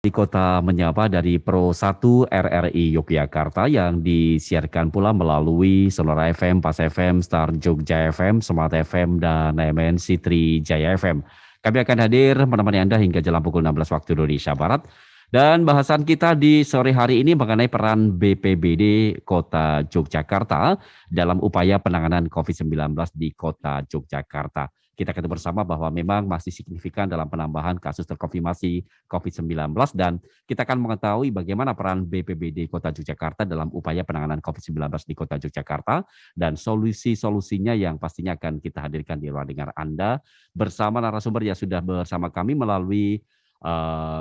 Di Kota Menyapa dari Pro 1 RRI Yogyakarta yang disiarkan pula melalui Sonora FM, Pas FM, Star Jogja FM, Smart FM, dan MNC Jaya FM. Kami akan hadir menemani Anda hingga jelang pukul 16 waktu Indonesia Barat. Dan bahasan kita di sore hari ini mengenai peran BPBD Kota Yogyakarta dalam upaya penanganan COVID-19 di Kota Yogyakarta. Kita ketemu bersama bahwa memang masih signifikan dalam penambahan kasus terkonfirmasi COVID-19 dan kita akan mengetahui bagaimana peran BPBD Kota Yogyakarta dalam upaya penanganan COVID-19 di Kota Yogyakarta dan solusi-solusinya yang pastinya akan kita hadirkan di ruang dengar Anda bersama narasumber yang sudah bersama kami melalui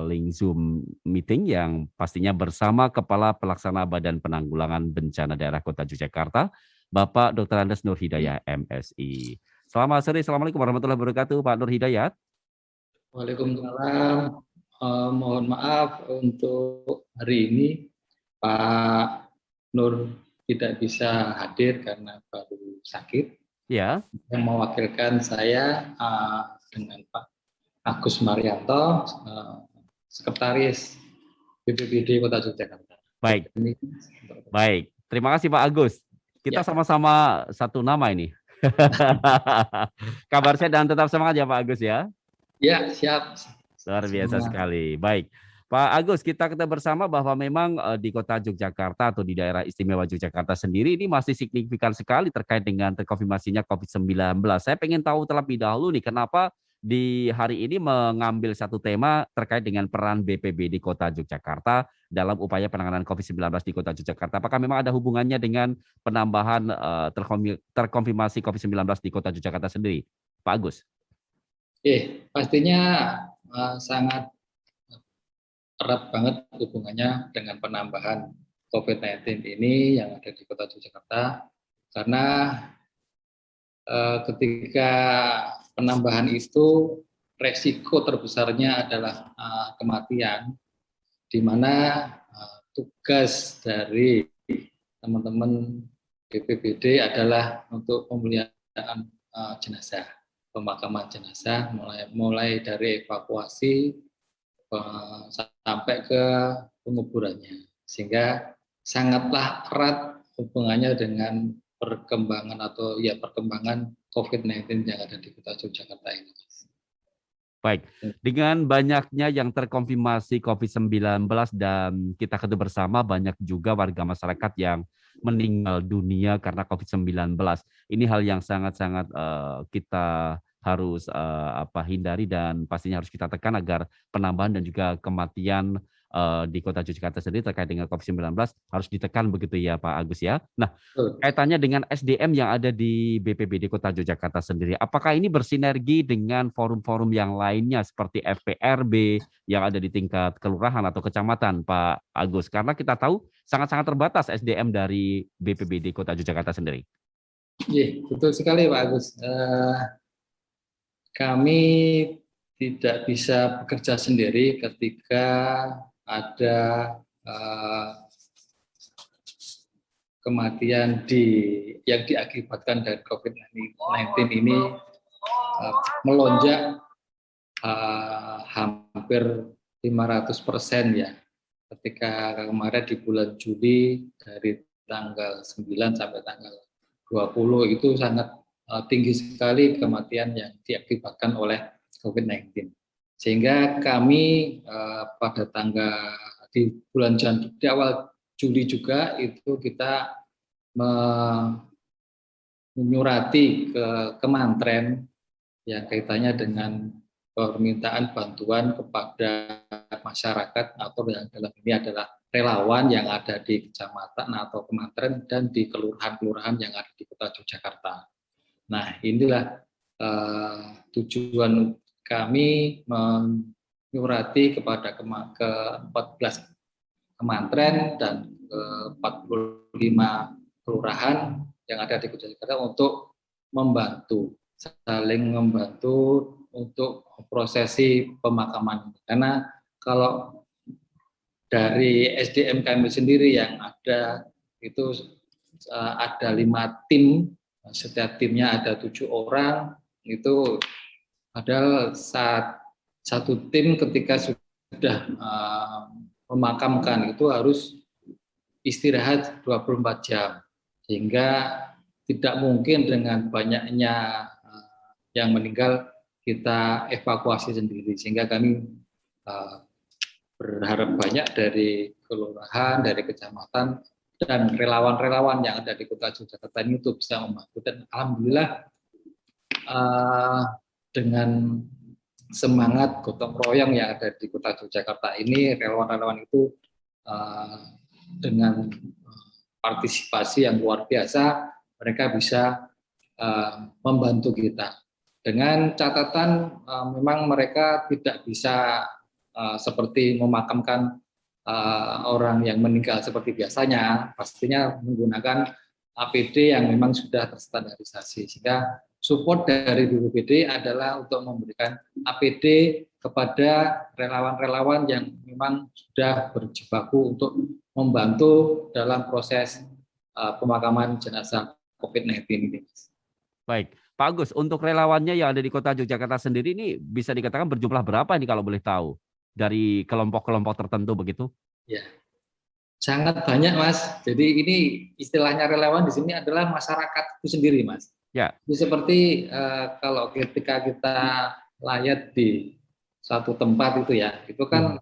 link Zoom meeting yang pastinya bersama Kepala Pelaksana Badan Penanggulangan Bencana Daerah Kota Yogyakarta, Bapak Dr. Andes Nur Hidayat, MSI. Selamat sore, Assalamualaikum warahmatullahi wabarakatuh, Pak Nur Hidayat. Waalaikumsalam. Mohon maaf untuk hari ini Pak Nur tidak bisa hadir karena baru sakit. Ya. Yang mewakilkan saya dengan Pak Agus Marianto, Sekretaris BPBD Kota Yogyakarta. Baik. Baik. Terima kasih Pak Agus. Kita sama-sama satu nama ini. Kabar sehat dan tetap semangat ya Pak Agus ya. Ya, siap. Luar biasa sekali. Baik. Pak Agus, kita bersama bahwa memang di Kota Yogyakarta atau di daerah istimewa Yogyakarta sendiri ini masih signifikan sekali terkait dengan terkonfirmasinya COVID-19. Saya pengen tahu terlebih dahulu nih, kenapa di hari ini mengambil satu tema terkait dengan peran BPBD Kota Yogyakarta dalam upaya penanganan COVID-19 di Kota Yogyakarta. Apakah memang ada hubungannya dengan penambahan terkonfirmasi COVID-19 di Kota Yogyakarta sendiri, Pak Agus? Pastinya sangat erat banget hubungannya dengan penambahan COVID-19 ini yang ada di Kota Yogyakarta, karena ketika penambahan itu resiko terbesarnya adalah kematian, di mana tugas dari teman-teman BPBD adalah untuk pemeliharaan jenazah, pemakaman jenazah, mulai dari evakuasi sampai ke penguburannya, sehingga sangatlah erat hubungannya dengan perkembangan COVID-19 yang ada di Kota Yogyakarta ini. Baik, dengan banyaknya yang terkonfirmasi COVID-19 dan kita ketahui bersama banyak juga warga masyarakat yang meninggal dunia karena COVID-19. Ini hal yang sangat-sangat kita harus hindari dan pastinya harus kita tekan agar penambahan dan juga kematian di Kota Yogyakarta sendiri terkait dengan COVID-19 harus ditekan begitu ya Pak Agus ya. Nah, kaitannya dengan SDM yang ada di BPBD Kota Yogyakarta sendiri, apakah ini bersinergi dengan forum-forum yang lainnya seperti FPRB yang ada di tingkat kelurahan atau kecamatan Pak Agus? Karena kita tahu sangat-sangat terbatas SDM dari BPBD Kota Yogyakarta sendiri. Iya, betul sekali Pak Agus. Kami tidak bisa bekerja sendiri ketika ada kematian yang diakibatkan dari COVID-19 ini melonjak hampir 500% ya. Ketika kemarin di bulan Juli dari tanggal 9 sampai tanggal 20 itu sangat tinggi sekali kematian yang diakibatkan oleh COVID-19. Sehingga kami pada di awal Juli juga itu kita menyurati ke Kementerian yang kaitannya dengan permintaan bantuan kepada masyarakat atau yang dalam ini adalah relawan yang ada di kecamatan atau kementerian dan di kelurahan-kelurahan yang ada di Kota Yogyakarta. Nah, inilah tujuan kami menyurati kepada ke 14 kementerian dan ke 45 kelurahan yang ada di Kota Yogyakarta untuk saling membantu untuk prosesi pemakaman. Karena kalau dari SDM kami sendiri yang ada itu ada 5 tim. Setiap timnya ada 7 orang, itu padahal satu tim ketika sudah sudah memakamkan itu harus istirahat 24 jam, sehingga tidak mungkin dengan banyaknya yang meninggal kita evakuasi sendiri, sehingga kami berharap banyak dari kelurahan, dari kecamatan, dan relawan-relawan yang ada di Kota Yogyakarta ini untuk bisa membantu. Dan alhamdulillah dengan semangat gotong royong yang ada di Kota Yogyakarta ini, relawan-relawan itu dengan partisipasi yang luar biasa, mereka bisa membantu kita. Dengan catatan memang mereka tidak bisa seperti memakamkan orang yang meninggal seperti biasanya, pastinya menggunakan APD yang memang sudah terstandarisasi, sehingga support dari BPBD adalah untuk memberikan APD kepada relawan-relawan yang memang sudah berjibaku untuk membantu dalam proses pemakaman jenazah COVID-19 ini. Baik, Pak Agus, untuk relawannya yang ada di Kota Yogyakarta sendiri ini bisa dikatakan berjumlah berapa ini kalau boleh tahu? Dari kelompok-kelompok tertentu begitu? Ya, sangat banyak, Mas. Jadi ini istilahnya relawan di sini adalah masyarakat itu sendiri, Mas. Ya. Jadi seperti kalau ketika kita layat di satu tempat itu ya, itu kan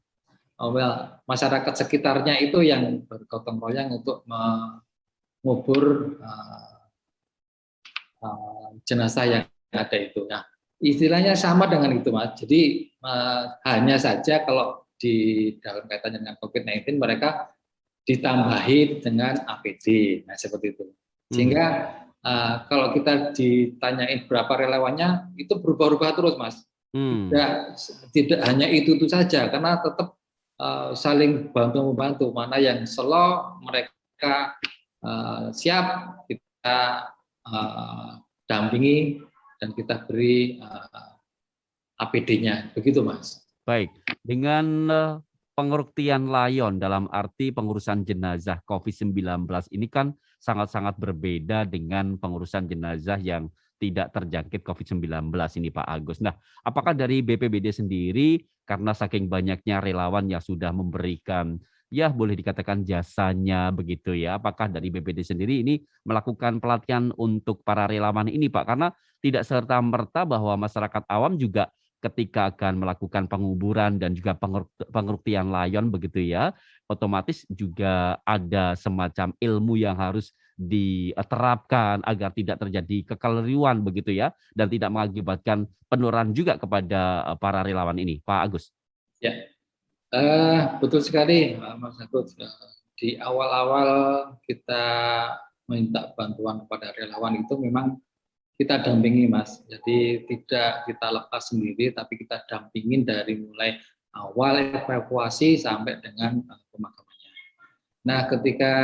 masyarakat sekitarnya itu yang bergotong royong untuk mengubur jenazah yang ada itu. Nah, istilahnya sama dengan itu, Mas. Jadi hanya saja kalau di dalam kaitannya dengan COVID-19 mereka ditambahi dengan APD, nah seperti itu. Sehingga kalau kita ditanyain berapa relawannya, itu berubah-ubah terus, Mas. Tidak hanya itu saja, karena tetap saling bantu-membantu. Mana yang slow, mereka siap, kita dampingi dan kita beri APD-nya, begitu, Mas. Baik, dengan pengertian layon dalam arti pengurusan jenazah COVID-19 ini kan sangat-sangat berbeda dengan pengurusan jenazah yang tidak terjangkit COVID-19 ini, Pak Agus. Nah, apakah dari BPBD sendiri karena saking banyaknya relawan yang sudah memberikan, ya boleh dikatakan jasanya begitu ya, apakah dari BPBD sendiri ini melakukan pelatihan untuk para relawan ini, Pak? Karena tidak serta-merta bahwa masyarakat awam juga ketika akan melakukan penguburan dan juga pengertian layon begitu ya, otomatis juga ada semacam ilmu yang harus diterapkan agar tidak terjadi kekeliruan begitu ya, dan tidak mengakibatkan penurunan juga kepada para relawan ini, Pak Agus. Ya, betul sekali, Mas Agus. Di awal-awal kita minta bantuan kepada relawan itu memang kita dampingi, Mas. Jadi tidak kita lepas sendiri, tapi kita dampingin dari mulai awal evakuasi sampai dengan pemakamannya. Nah, ketika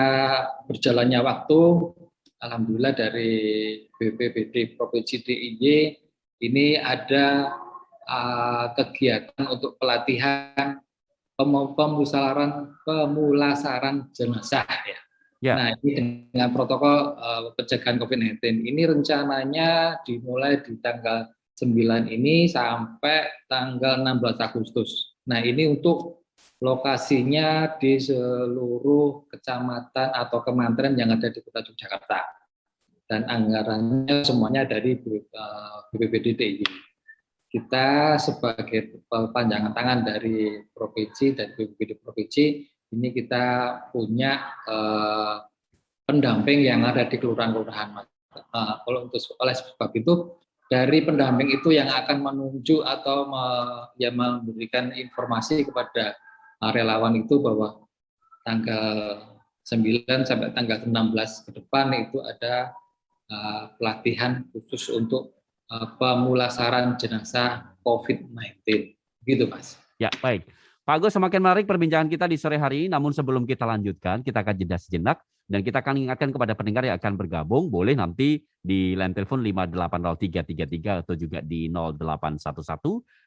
berjalannya waktu, alhamdulillah dari BPBD Provinsi DIY ini ada kegiatan untuk pelatihan pemulasaran jenazah ya. Nah, ini dengan protokol pencegahan COVID-19 ini rencananya dimulai di tanggal 9 ini sampai tanggal 16 Agustus. Nah, ini untuk lokasinya di seluruh kecamatan atau kementerian yang ada di Kota Yogyakarta. Dan anggarannya semuanya dari BPBD DIY. Kita sebagai panjangan tangan dari provinsi dan BPBD provinsi, ini kita punya pendamping yang ada di kelurahan-kelurahan. Oleh sebab itu, dari pendamping itu yang akan menunjuk atau memberikan informasi kepada relawan itu bahwa tanggal 9 sampai tanggal 16 ke depan itu ada pelatihan khusus untuk pemulasaran jenazah COVID-19. Gitu, Mas. Ya, baik. Pak Agus, semakin menarik perbincangan kita di sore hari ini, namun sebelum kita lanjutkan, kita akan jeda sejenak, dan kita akan ingatkan kepada pendengar yang akan bergabung, boleh nanti di line telepon 580333 atau juga di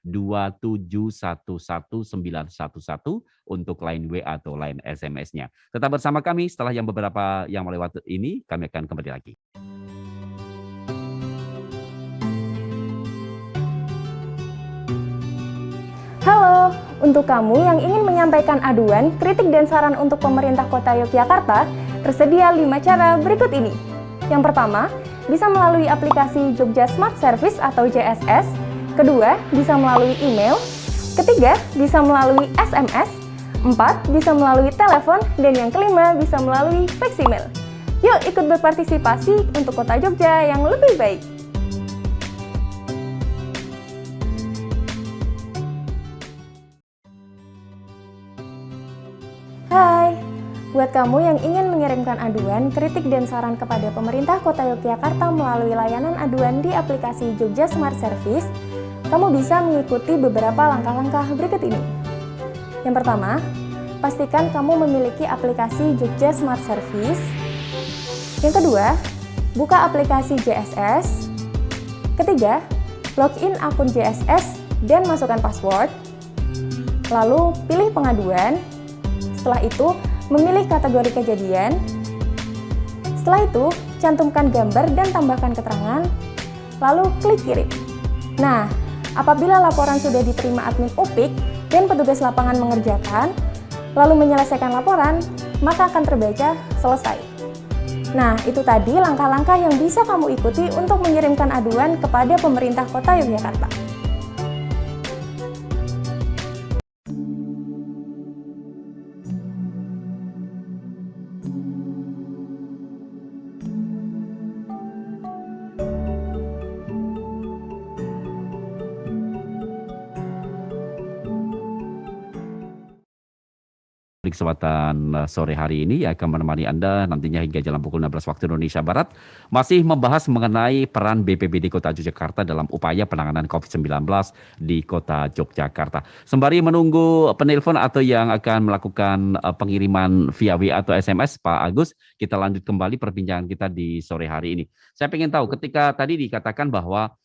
0811-2711911 untuk line WA atau line SMS-nya. Tetap bersama kami, setelah yang beberapa yang melewati ini, kami akan kembali lagi. Halo, Untuk kamu yang ingin menyampaikan aduan, kritik dan saran untuk pemerintah Kota Yogyakarta, tersedia 5 cara berikut ini. Yang pertama, bisa melalui aplikasi Jogja Smart Service atau JSS. Kedua, bisa melalui email. Ketiga, bisa melalui SMS. 4, bisa melalui telepon. Dan yang kelima, bisa melalui fax email. Yuk ikut berpartisipasi untuk Kota Jogja yang lebih baik. Hai, buat kamu yang ingin mengirimkan aduan, kritik dan saran kepada pemerintah Kota Yogyakarta melalui layanan aduan di aplikasi Jogja Smart Service, kamu bisa mengikuti beberapa langkah-langkah berikut ini. Yang pertama, pastikan kamu memiliki aplikasi Jogja Smart Service. Yang kedua, buka aplikasi JSS. Ketiga, login akun JSS dan masukkan password. Lalu pilih pengaduan. Setelah itu, memilih kategori kejadian. Setelah itu, cantumkan gambar dan tambahkan keterangan. Lalu klik kirim. Nah, apabila laporan sudah diterima admin UPIK dan petugas lapangan mengerjakan, lalu menyelesaikan laporan, maka akan terbaca selesai. Nah, itu tadi langkah-langkah yang bisa kamu ikuti untuk mengirimkan aduan kepada pemerintah Kota Yogyakarta. Di kesempatan sore hari ini akan menemani Anda nantinya hingga jam pukul 16 waktu Indonesia Barat masih membahas mengenai peran BPBD Kota Yogyakarta dalam upaya penanganan COVID-19 di Kota Yogyakarta. Sembari menunggu penelpon atau yang akan melakukan pengiriman via WA atau SMS, Pak Agus, kita lanjut kembali perbincangan kita di sore hari ini. Saya ingin tahu ketika tadi dikatakan bahwa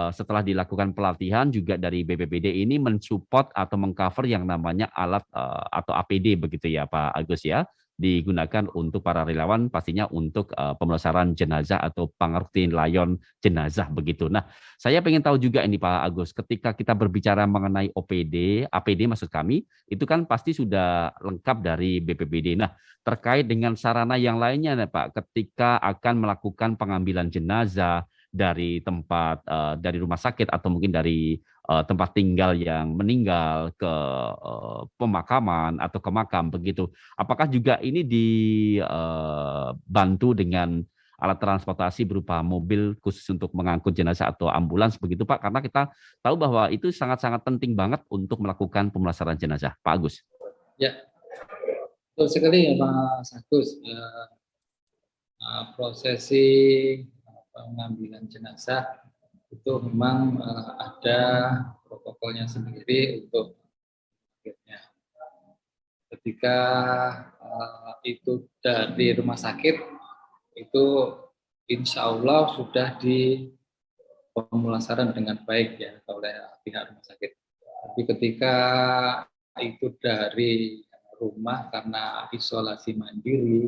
setelah dilakukan pelatihan juga dari BPBD ini mensupport atau mengcover yang namanya alat atau APD begitu ya Pak Agus ya, digunakan untuk para relawan pastinya untuk pemulasaran jenazah atau pengertian layon jenazah begitu. Nah, saya ingin tahu juga ini Pak Agus, ketika kita berbicara mengenai OPD, APD maksud kami, itu kan pasti sudah lengkap dari BPBD. Nah, terkait dengan sarana yang lainnya Pak, ketika akan melakukan pengambilan jenazah dari tempat dari rumah sakit atau mungkin dari tempat tinggal yang meninggal ke pemakaman atau ke makam begitu. Apakah juga ini dibantu dengan alat transportasi berupa mobil khusus untuk mengangkut jenazah atau ambulans begitu Pak? Karena kita tahu bahwa itu sangat-sangat penting banget untuk melakukan pemulasaran jenazah. Pak Agus. Ya, betul sekali ya Mas Agus. Prosesi pengambilan jenazah itu memang ada protokolnya sendiri untuk akhirnya. Ketika itu dari rumah sakit, itu insya Allah sudah di pemulasaran dengan baik ya oleh pihak rumah sakit. Tapi ketika itu dari rumah karena isolasi mandiri,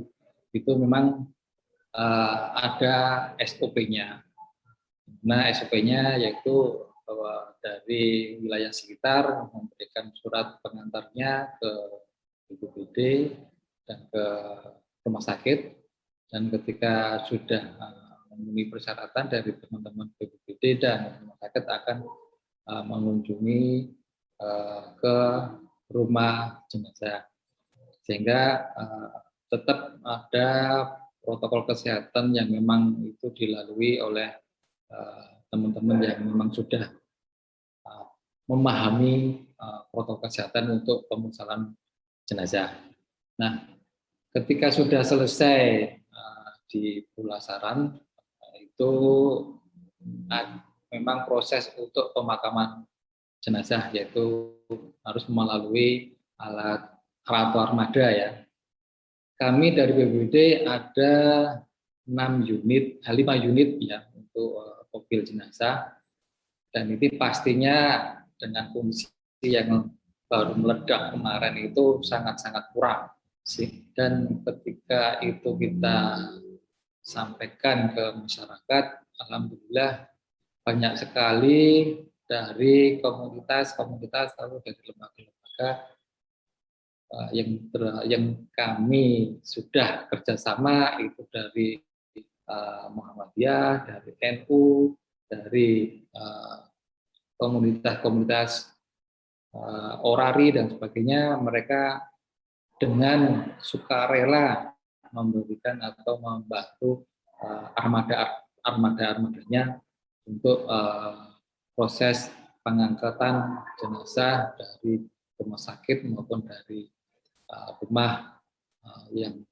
itu memang ada SOP-nya. Nah, SOP-nya yaitu bahwa dari wilayah sekitar memberikan surat pengantarnya ke BPBD dan ke rumah sakit, dan ketika sudah memenuhi persyaratan dari teman-teman BPBD dan rumah sakit akan mengunjungi ke rumah jenazah, sehingga tetap ada protokol kesehatan yang memang itu dilalui oleh teman-teman yang memang sudah memahami protokol kesehatan untuk pemulasaran jenazah. Nah, ketika sudah selesai di pemulasaran, itu memang proses untuk pemakaman jenazah, yaitu harus melalui alat armada ya. Kami dari BPBD ada 5 unit ya untuk mobil jenazah, dan ini pastinya dengan fungsi yang baru meledak kemarin itu sangat-sangat kurang sih. Dan ketika itu kita sampaikan ke masyarakat, alhamdulillah banyak sekali dari komunitas lalu dari lembaga-lembaga maka yang kami sudah kerjasama itu dari Muhammadiyah, dari NU, dari komunitas-komunitas orari dan sebagainya, mereka dengan sukarela memberikan atau membantu armada-armadanya untuk proses pengangkatan jenazah dari rumah sakit maupun dari rumah yang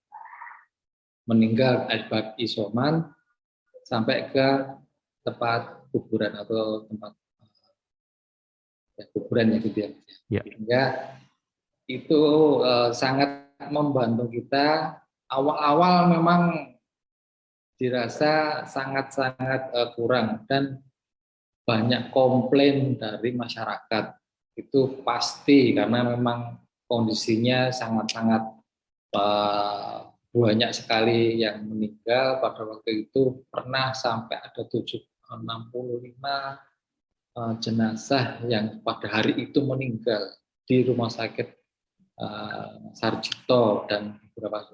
meninggal akibat isoman sampai ke tempat kuburan atau tempat kuburan ya gitu ya. Ya. Sehingga itu sangat membantu kita. Awal-awal memang dirasa sangat-sangat kurang dan banyak komplain dari masyarakat. Itu pasti karena memang kondisinya sangat-sangat banyak sekali yang meninggal. Pada waktu itu pernah sampai ada 65 jenazah yang pada hari itu meninggal di rumah sakit Sarjito dan beberapa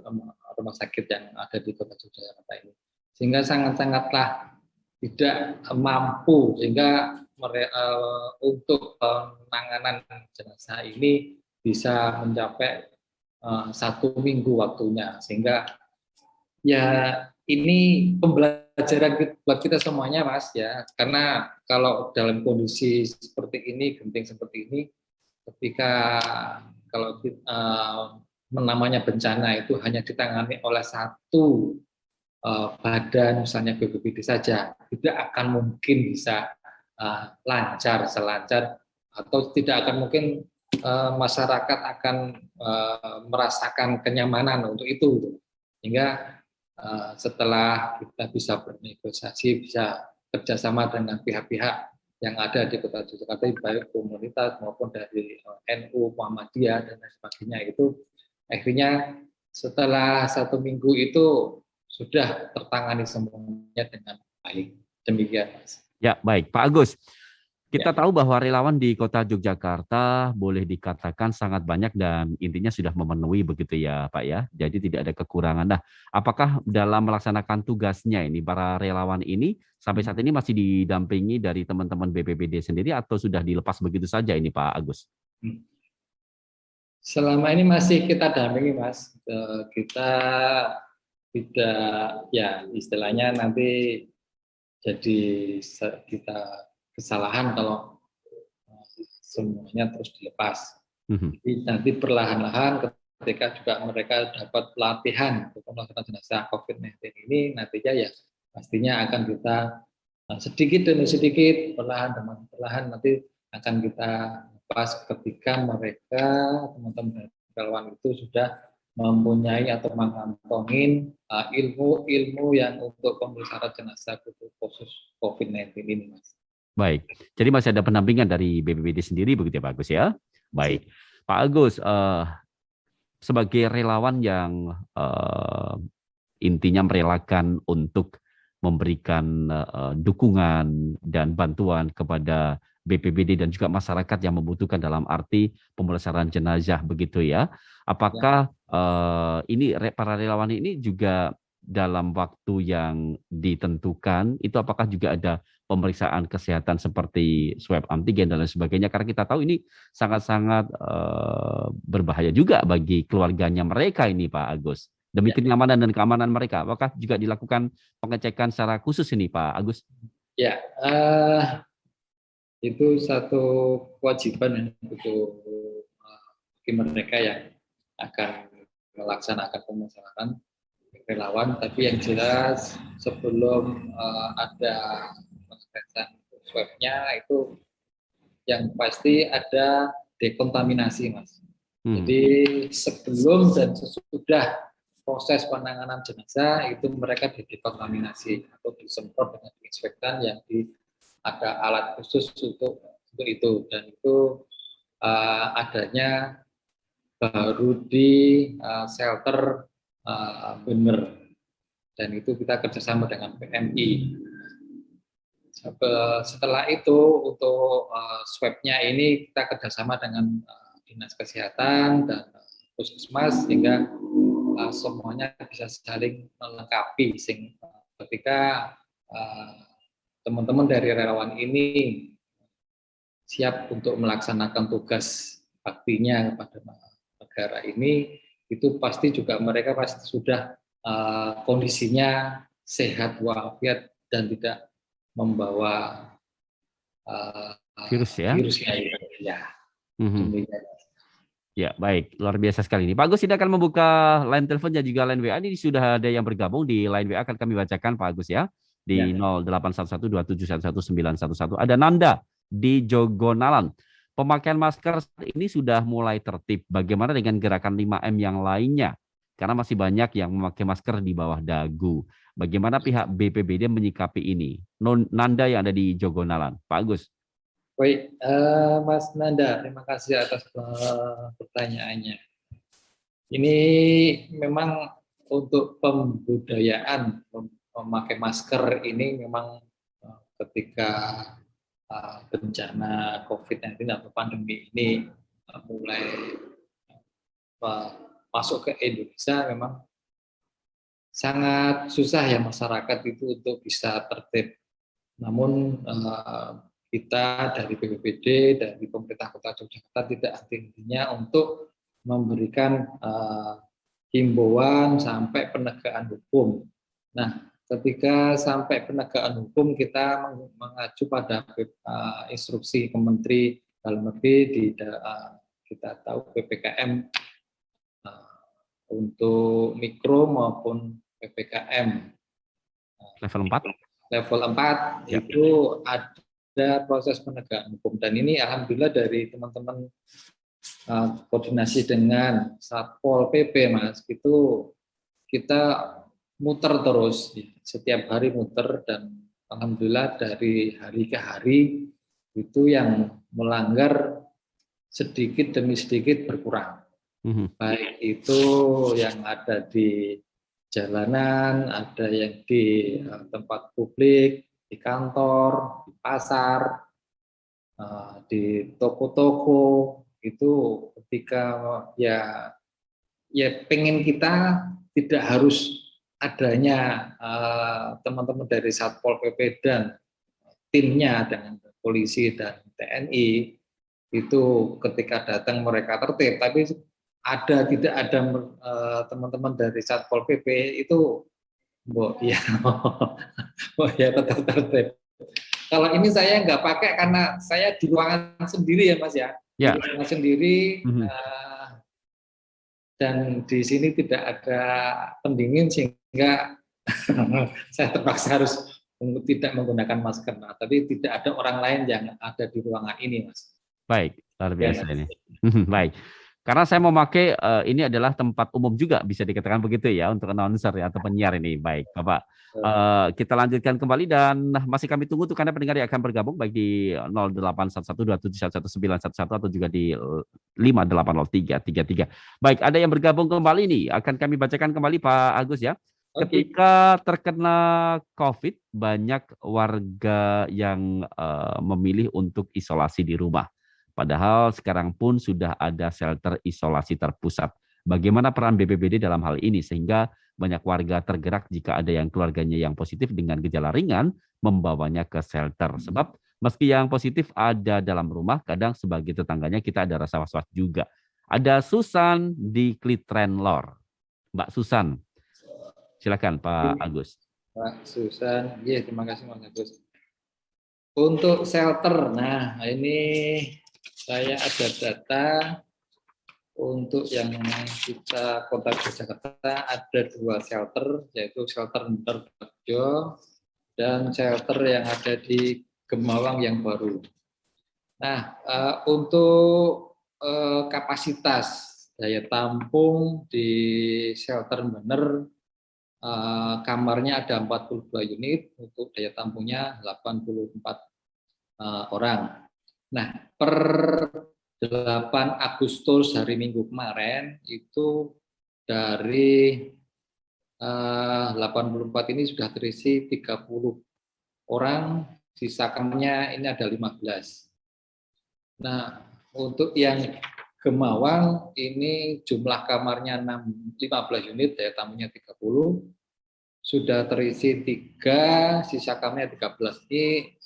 rumah sakit yang ada di Kota Yogyakarta ini. Sehingga sangat-sangatlah tidak mampu, sehingga untuk penanganan jenazah ini bisa mencapai 1 minggu waktunya, sehingga ya ini pembelajaran buat kita semuanya Mas ya, karena kalau dalam kondisi seperti ini, genting seperti ini, ketika kalau namanya bencana itu hanya ditangani oleh satu badan, misalnya BPBD saja, tidak akan mungkin bisa selancar, atau tidak akan mungkin masyarakat akan merasakan kenyamanan untuk itu. Hingga setelah kita bisa bernegosiasi, bisa kerjasama dengan pihak-pihak yang ada di Kota Yogyakarta, baik komunitas maupun dari NU, Muhammadiyah dan lain sebagainya, itu akhirnya setelah 1 minggu itu sudah tertangani semuanya dengan baik. Demikian, Mas. Ya, baik. Pak Agus, kita Ya. tahu bahwa relawan di Kota Yogyakarta boleh dikatakan sangat banyak dan intinya sudah memenuhi begitu ya, Pak ya. Jadi tidak ada kekurangan. Nah, apakah dalam melaksanakan tugasnya ini para relawan ini sampai saat ini masih didampingi dari teman-teman BPBD sendiri atau sudah dilepas begitu saja ini Pak Agus? Selama ini masih kita dampingi, Mas. Kita tidak, ya istilahnya nanti jadi kita kesalahan kalau semuanya terus dilepas. Jadi nanti perlahan-lahan ketika juga mereka dapat pelatihan untuk melaksanakan jenazah COVID-19 ini, nantinya ya pastinya akan kita sedikit demi sedikit, perlahan demi perlahan nanti akan kita lepas ketika mereka, teman-teman relawan itu sudah mempunyai atau mengantongin ilmu-ilmu yang untuk pemeriksaan jenazah khusus COVID-19 ini, Mas. Baik, jadi masih ada pendampingan dari BPBD sendiri begitu ya Pak Agus ya? Baik, Pak Agus, sebagai relawan yang intinya merelakan untuk memberikan dukungan dan bantuan kepada BPBD dan juga masyarakat yang membutuhkan dalam arti pemulasaran jenazah begitu ya. Apakah ini para relawan ini juga dalam waktu yang ditentukan itu apakah juga ada pemeriksaan kesehatan seperti swab antigen dan lain sebagainya, karena kita tahu ini sangat-sangat berbahaya juga bagi keluarganya mereka ini Pak Agus. Demi kenyamanan dan keamanan mereka, apakah juga dilakukan pengecekan secara khusus ini Pak Agus? Ya, itu satu kewajiban untuk bagi mereka yang akan melaksanakan pemeriksaan relawan. Tapi yang jelas sebelum ada pengecekan swabnya itu yang pasti ada dekontaminasi, Mas. Jadi sebelum dan sesudah proses penanganan jenazah itu mereka didekontaminasi atau disemprot dengan disinfektan yang ada alat khusus untuk itu, dan itu adanya baru di shelter bener, dan itu kita kerjasama dengan PMI. Setelah itu untuk swabnya ini kita kerjasama dengan dinas kesehatan dan puskesmas sehingga semuanya bisa saling melengkapi ketika teman-teman dari relawan ini siap untuk melaksanakan tugas baktinya kepada negara ini, itu pasti juga mereka pasti sudah kondisinya sehat walafiat dan tidak membawa Virus ya. virusnya ya. Demikian. Ya, baik. Luar biasa sekali ini. Pak Agus, ini akan membuka line telepon dan juga line WA. Ini sudah ada yang bergabung di line WA, akan kami bacakan Pak Agus ya. Di 081127111911. Ada Nanda di Jogonalan. Pemakaian masker ini sudah mulai tertib. Bagaimana dengan gerakan 5M yang lainnya? Karena masih banyak yang memakai masker di bawah dagu. Bagaimana pihak BPBD menyikapi ini? Nanda yang ada di Jogonalan. Pak Agus. Baik, Mas Nanda, terima kasih atas pertanyaannya. Ini memang untuk pembudayaan memakai masker ini memang ketika bencana COVID-19 atau pandemi ini mulai masuk ke Indonesia, memang sangat susah ya masyarakat itu untuk bisa tertib. Namun kita dari BPBD, dari pemerintah Kota Yogyakarta tidak henti-hentinya untuk memberikan himbauan sampai penegakan hukum. Nah, ketika sampai penegakan hukum kita mengacu pada instruksi Kementerian Dalam Negeri kita tahu PPKM untuk mikro maupun PPKM level 4. Level 4 ya. Itu ada proses penegakan hukum, dan ini alhamdulillah dari teman-teman koordinasi dengan Satpol PP, Mas, itu kita muter terus setiap hari muter, dan alhamdulillah dari hari ke hari itu yang melanggar sedikit demi sedikit berkurang. Baik itu yang ada di jalanan, ada yang di tempat publik, di kantor, di pasar, di toko-toko, itu ketika ya pengen kita tidak harus adanya teman-teman dari Satpol PP dan timnya dengan polisi dan TNI itu ketika datang mereka tertib, tapi tidak ada teman-teman dari Satpol PP itu ya tetap tertib. Kalau ini saya nggak pakai karena saya di ruangan sendiri ya, Mas ya. Di ruangan sendiri dan di sini tidak ada pendingin sehingga saya terpaksa harus tidak menggunakan masker. Nah, tapi tidak ada orang lain yang ada di ruangan ini, Mas. Baik, luar biasa ini. Baik. Karena saya mau pakai ini adalah tempat umum juga, bisa dikatakan begitu ya, untuk announcer ya, atau penyiar ini. Baik, Bapak. Kita lanjutkan kembali dan masih kami tunggu untuk Anda pendengar yang akan bergabung baik di 081127111911 atau juga di 580333. Baik, ada yang bergabung kembali nih, akan kami bacakan kembali Pak Agus ya. Ketika terkena COVID, banyak warga yang memilih untuk isolasi di rumah. Padahal sekarang pun sudah ada shelter isolasi terpusat. Bagaimana peran BPBD dalam hal ini sehingga banyak warga tergerak jika ada yang keluarganya yang positif dengan gejala ringan membawanya ke shelter. Sebab meski yang positif ada dalam rumah, kadang sebagai tetangganya kita ada rasa was-was juga. Ada Susan di Klitrenlor. Mbak Susan, silakan Pak Agus. Pak Susan, ya terima kasih Mas Agus. Untuk shelter, nah ini saya ada data untuk yang kita Kota Yogyakarta ada 2 shelter, yaitu shelter Nterbajo dan shelter yang ada di Gemawang yang baru. Nah, untuk kapasitas daya tampung di shelter Bener, kamarnya ada 42 unit, untuk daya tampungnya 84 orang. Nah, per 8 Agustus hari Minggu kemarin itu dari 84 ini sudah terisi 30 orang, sisa kamarnya ini ada 15. Nah, untuk yang Gemawang ini jumlah kamarnya 15 unit, daya tamunya 30, sudah terisi 3, sisa kamarnya 13. Ini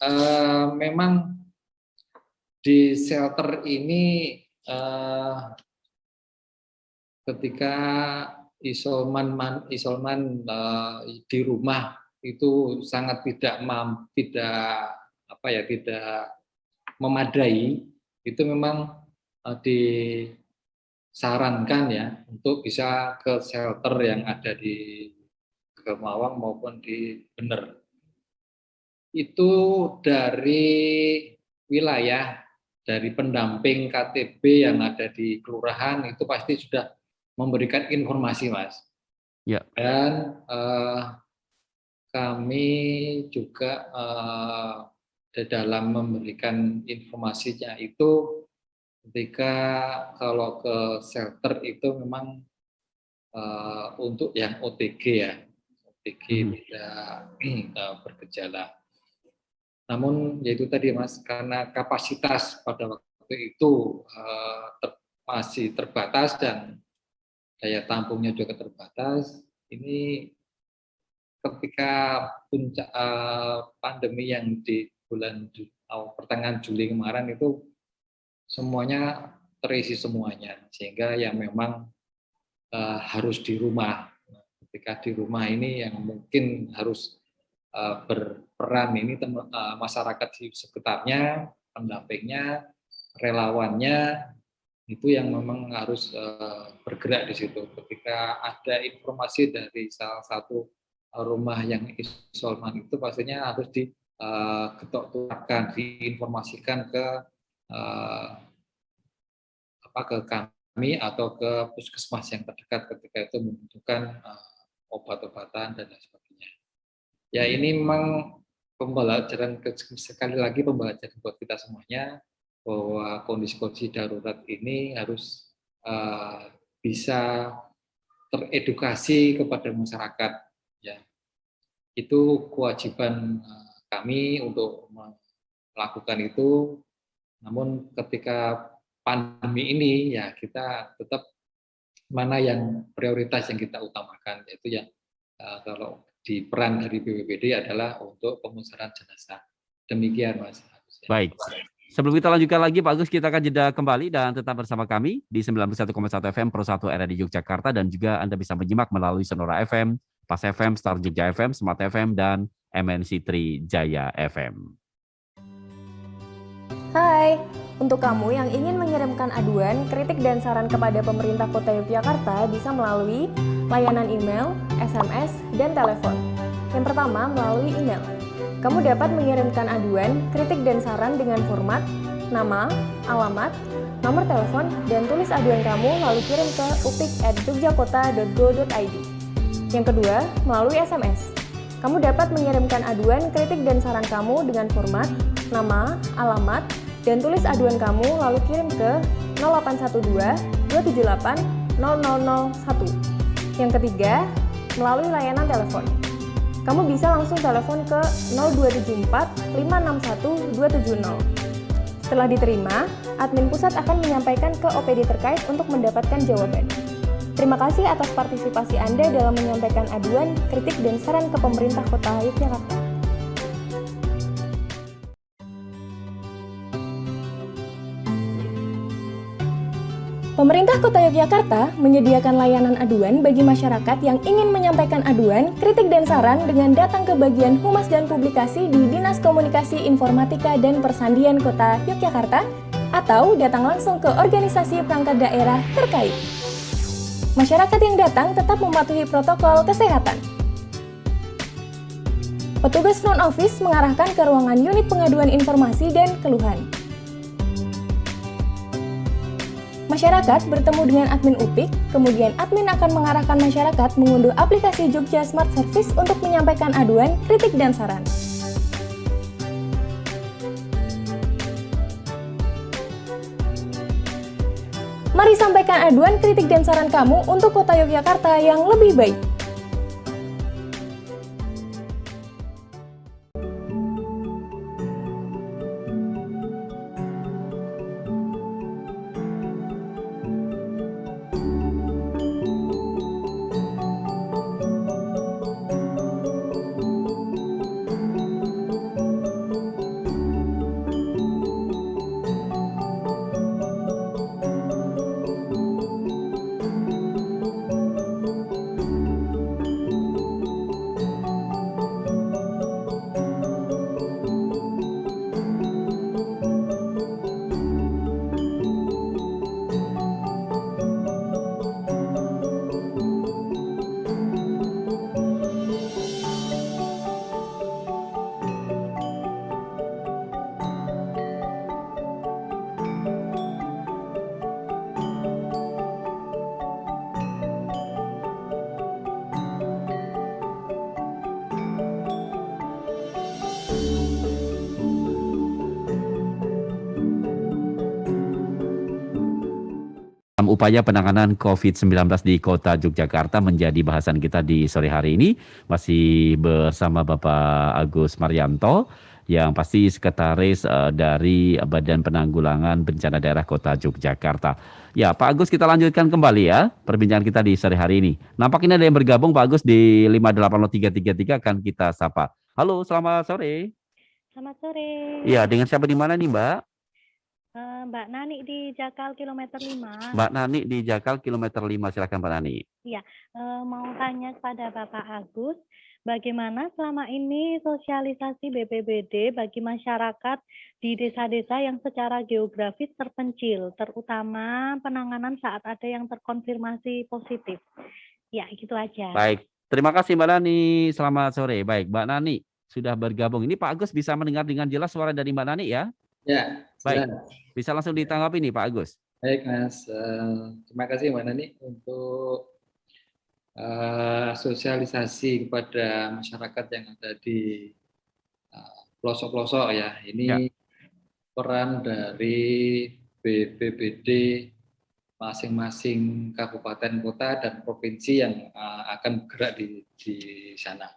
memang di shelter ini ketika isoman di rumah itu sangat tidak memadai, itu memang disarankan ya untuk bisa ke shelter yang ada di Gemawang maupun di Bener. Itu dari wilayah, dari pendamping KTB yang ada di kelurahan itu pasti sudah memberikan informasi, Mas. Ya. Dan kami juga dalam memberikan informasinya itu ketika kalau ke shelter itu memang untuk yang OTG ya, OTG tidak bergejala. Namun yaitu tadi Mas, karena kapasitas pada waktu itu masih terbatas dan daya tampungnya juga terbatas, ini ketika puncak pandemi yang di bulan pertengahan Juli kemarin itu semuanya terisi semuanya, sehingga yang memang harus di rumah. Ketika di rumah ini yang mungkin harus berperan ini masyarakat di sekitarnya, pendampingnya, relawannya, itu yang memang harus bergerak di situ. Ketika ada informasi dari salah satu rumah yang isoman itu pastinya harus diketok-ketukkan, diinformasikan ke kami atau ke puskesmas yang terdekat ketika itu membutuhkan obat-obatan dan lain sebagainya. Ya ini memang pembelajaran, sekali lagi pembelajaran buat kita semuanya, bahwa kondisi-kondisi darurat ini harus bisa teredukasi kepada masyarakat. Ya, itu kewajiban kami untuk melakukan itu. Namun ketika pandemi ini, ya kita tetap mana yang prioritas yang kita utamakan, yaitu yang kalau di peran dari BPBD adalah untuk pemusnahan jenazah. Demikian Mas. Baik. Sebelum kita lanjutkan lagi, Pak Agus, kita akan jeda kembali dan tetap bersama kami di 91,1 FM Pro 1 RRI Yogyakarta, dan juga Anda bisa menyimak melalui Sonora FM, Pas FM, Star Jogja FM, Smart FM, dan MNC Tri Jaya FM. Hai, untuk kamu yang ingin mengirimkan aduan, kritik, dan saran kepada pemerintah Kota Yogyakarta bisa melalui layanan email, SMS, dan telepon. Yang pertama, melalui email. Kamu dapat mengirimkan aduan, kritik, dan saran dengan format nama, alamat, nomor telepon, dan tulis aduan kamu lalu kirim ke upik@jogjakota.go.id. Yang kedua, melalui SMS. Kamu dapat mengirimkan aduan, kritik, dan saran kamu dengan format nama, alamat, dan tulis aduan kamu lalu kirim ke 0812 278 0001. Yang ketiga, melalui layanan telepon. Kamu bisa langsung telepon ke 0274 561 270. Setelah diterima, admin pusat akan menyampaikan ke OPD terkait untuk mendapatkan jawaban. Terima kasih atas partisipasi Anda dalam menyampaikan aduan, kritik, dan saran ke pemerintah Kota Yogyakarta. Pemerintah Kota Yogyakarta menyediakan layanan aduan bagi masyarakat yang ingin menyampaikan aduan, kritik, dan saran dengan datang ke bagian Humas dan Publikasi di Dinas Komunikasi Informatika dan Persandian Kota Yogyakarta atau datang langsung ke organisasi perangkat daerah terkait. Masyarakat yang datang tetap mematuhi protokol kesehatan. Petugas front office mengarahkan ke ruangan unit pengaduan informasi dan keluhan. Masyarakat bertemu dengan admin UPIK, kemudian admin akan mengarahkan masyarakat mengunduh aplikasi Jogja Smart Service untuk menyampaikan aduan, kritik, dan saran. Mari sampaikan aduan, kritik, dan saran kamu untuk Kota Yogyakarta yang lebih baik. dalam upaya penanganan COVID-19 di Kota Yogyakarta menjadi bahasan kita di sore hari ini. Masih bersama Bapak Agus Marianto yang pasti sekretaris dari Badan Penanggulangan Bencana Daerah Kota Yogyakarta. Ya, Pak Agus, kita lanjutkan kembali ya perbincangan kita di sore hari ini. Nampaknya ada yang bergabung Pak Agus di 580 333 akan kita sapa. Halo, selamat sore. Selamat sore. Iya, dengan siapa di mana nih, Mbak? Mbak Nani di Jakal kilometer 5. Mbak Nani di Jakal kilometer 5, silakan Mbak Nani. Mau tanya kepada Bapak Agus, bagaimana selama ini sosialisasi BPBD bagi masyarakat di desa-desa yang secara geografis terpencil, terutama penanganan saat ada yang terkonfirmasi positif. Ya, gitu aja. Baik, terima kasih Mbak Nani. Selamat sore. Baik, Mbak Nani sudah bergabung. Ini Pak Agus bisa mendengar dengan jelas suara dari Mbak Nani ya? Ya, Baik, silakan. bisa langsung ditanggapi nih Pak Agus. Baik Mas, terima kasih Mbak Nani untuk sosialisasi kepada masyarakat yang ada di pelosok-pelosok ya. Ini peran dari BPBD masing-masing kabupaten kota dan provinsi yang akan bergerak di sana.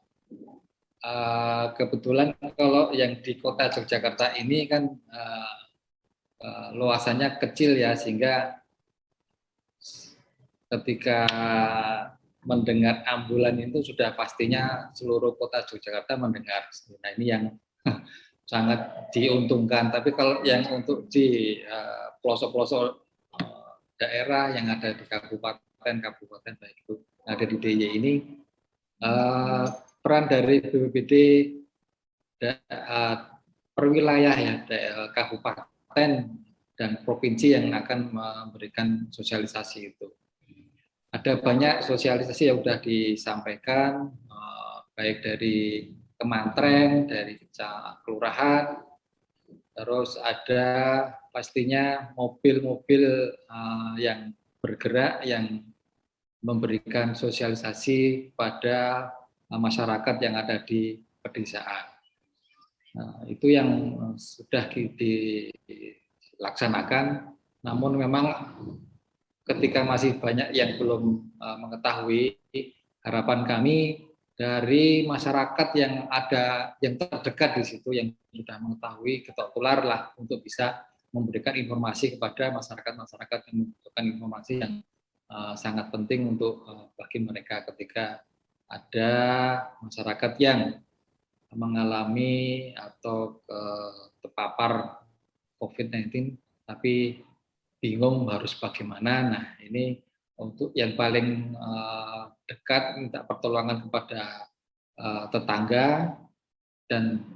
Kebetulan kalau yang di Kota Yogyakarta ini kan luasannya kecil ya, sehingga ketika mendengar ambulan itu sudah pastinya seluruh Kota Yogyakarta mendengar. Nah, ini yang sangat diuntungkan. Tapi kalau yang untuk di pelosok-pelosok daerah yang ada di kabupaten baik itu ada di DIY ini, peran dari BPBD per wilayah ya, kabupaten dan provinsi yang akan memberikan sosialisasi itu. Ada banyak sosialisasi yang sudah disampaikan, baik dari Kemantren, dari kelurahan, terus ada pastinya mobil-mobil yang bergerak yang memberikan sosialisasi pada masyarakat yang ada di pedesaan. Nah, itu yang sudah dilaksanakan, namun memang ketika masih banyak yang belum mengetahui, harapan kami dari masyarakat yang ada, yang terdekat di situ, yang sudah mengetahui ketok tular lah, untuk bisa memberikan informasi kepada masyarakat-masyarakat yang membutuhkan informasi yang sangat penting untuk bagi mereka ketika ada masyarakat yang mengalami atau terpapar COVID-19 tapi bingung harus bagaimana. Nah, ini untuk yang paling dekat minta pertolongan kepada tetangga, dan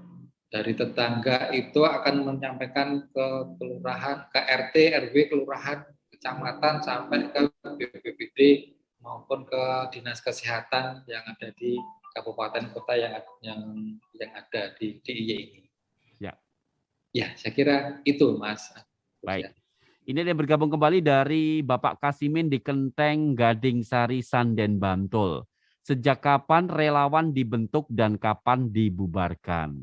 dari tetangga itu akan menyampaikan ke kelurahan, ke RT, RW, kelurahan, kecamatan, sampai ke BPBD maupun ke dinas kesehatan yang ada di kabupaten kota yang ada di DIY ini. Ya, saya kira itu Mas. Baik. Ini ada yang bergabung kembali dari Bapak Kasimin di Kenteng, Gading Sari, Sanden, Bantul. Sejak kapan relawan dibentuk dan kapan dibubarkan?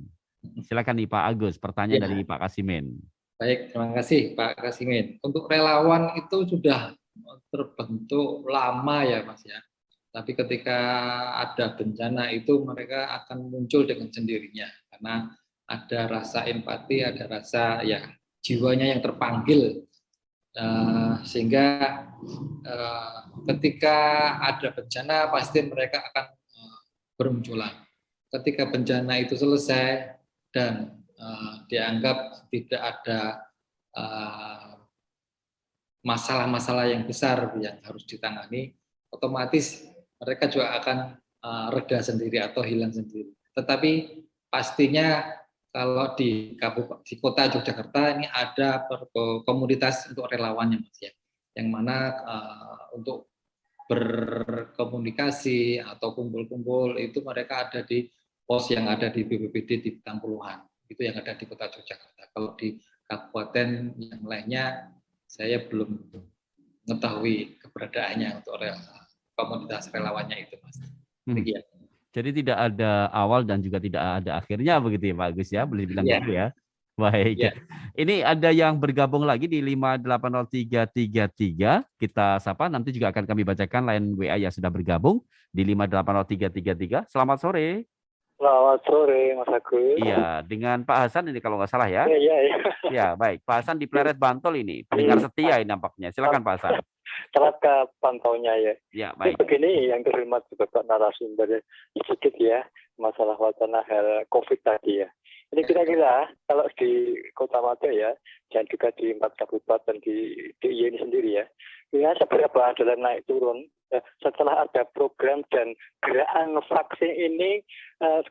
Silakan nih Pak Agus, pertanyaan dari Pak Kasimin. Baik, terima kasih Pak Kasimin. Untuk relawan itu sudah terbentuk lama ya Mas ya. Tapi ketika ada bencana itu mereka akan muncul dengan sendirinya, karena ada rasa empati, ada rasa ya jiwanya yang terpanggil. Sehingga ketika ada bencana pasti mereka akan bermunculan. Ketika bencana itu selesai dan dianggap tidak ada masalah-masalah yang besar yang harus ditangani, otomatis mereka juga akan reda sendiri atau hilang sendiri. Tetapi pastinya kalau di Kota Yogyakarta ini ada komunitas untuk relawannya Mas ya, yang mana untuk berkomunikasi atau kumpul-kumpul itu mereka ada di pos yang ada di BPBD di Tangpuluhan, itu yang ada di Kota Yogyakarta. Kalau di kabupaten yang lainnya saya belum mengetahui keberadaannya untuk komunitas relawannya itu Mas. Jadi tidak ada awal dan juga tidak ada akhirnya begitu ya Pak Agus ya, boleh bilang gitu ya. Baik. Ya. Ini ada yang bergabung lagi di 580333. Kita sapa, nanti juga akan kami bacakan line WA yang sudah bergabung di 580333. Selamat sore. Selamat sore, Mas Agus. Iya, dengan Pak Hasan ini kalau nggak salah ya. Iya. Ya, baik. Pak Hasan di Pleret Bantul ini. Pendengar setia ini nampaknya. Silakan Pak Hasan. Telat ke pantaunya ya. Ya, Ini baik. begini yang terhormat Bapak narasumber sedikit ya, masalah wacana hal COVID tadi ya. Ini kira-kira kalau di Kota Madia ya, dan juga di 4 kabupaten di DIY ini sendiri ya, kira seberapa adalah naik turun setelah ada program dan gerakan vaksin ini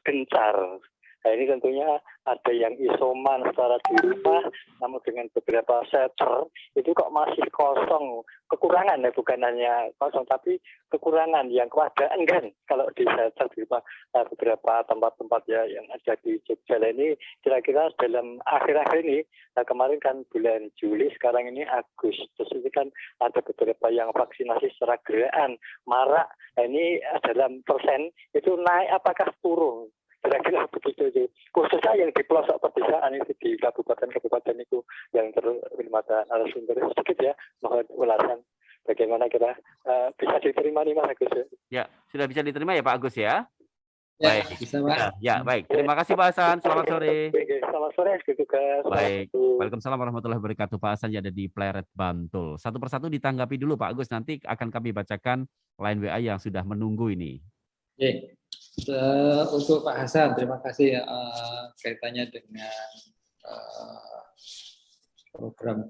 gencar. Nah, ini tentunya ada yang isoman secara di rumah, namun dengan beberapa shelter itu kok masih kosong. Kekurangan ya, bukan hanya kosong, tapi kekurangan yang keadaan kan. Kalau di shelter di rumah, beberapa tempat-tempat ya yang ada di Jogja ini, kira-kira dalam akhir-akhir ini, kemarin kan bulan Juli, sekarang ini Agustus, ini kan ada beberapa yang vaksinasi secara gerakan marak. Nah, ini dalam persen itu naik apakah turun? Kira-kira begitu. Khususnya yang di pelosok pedesaan itu di kabupaten-kabupaten itu yang terhormat narasumber sedikit ya, mohon ulasan bagaimana kita bisa diterima nih Mas Agus. Ya, sudah bisa diterima ya Pak Agus ya? Ya, Baik. bisa Pak. Ya, baik. Terima kasih Pak Hasan. Selamat sore. Selamat sore, tugas. Baik. Waalaikumsalam warahmatullahi wabarakatuh. Pak Hasan yang ada di Pleret Bantul. Satu persatu ditanggapi dulu Pak Agus. Nanti akan kami bacakan line WA yang sudah menunggu ini. Oke. Untuk Pak Hasan, terima kasih kaitannya dengan program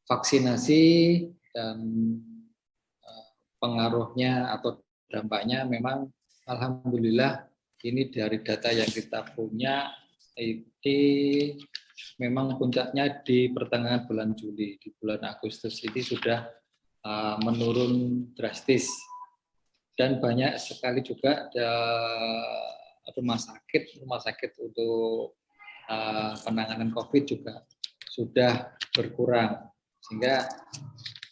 vaksinasi dan pengaruhnya atau dampaknya. Memang alhamdulillah ini dari data yang kita punya ini memang puncaknya di pertengahan bulan Juli. Di bulan Agustus ini sudah menurun drastis, dan banyak sekali juga ada rumah sakit untuk penanganan COVID juga sudah berkurang, sehingga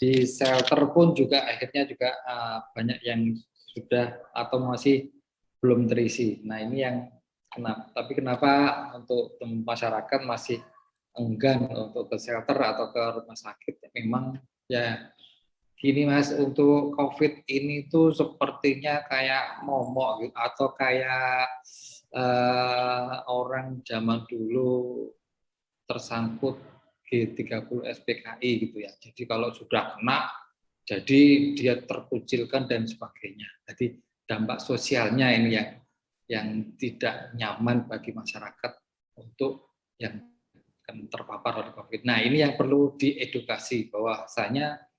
di shelter pun juga akhirnya juga banyak yang sudah atau masih belum terisi. Nah, ini yang kenapa, tapi kenapa untuk masyarakat masih enggan untuk ke shelter atau ke rumah sakit? Memang ya gini Mas, untuk COVID ini tuh sepertinya kayak momok gitu, atau kayak orang zaman dulu tersangkut G30 SPKI gitu ya. Jadi kalau sudah kena, jadi dia terkucilkan dan sebagainya. Jadi dampak sosialnya ini yang tidak nyaman bagi masyarakat untuk yang terpapar oleh COVID. Nah, ini yang perlu diedukasi bahwasanya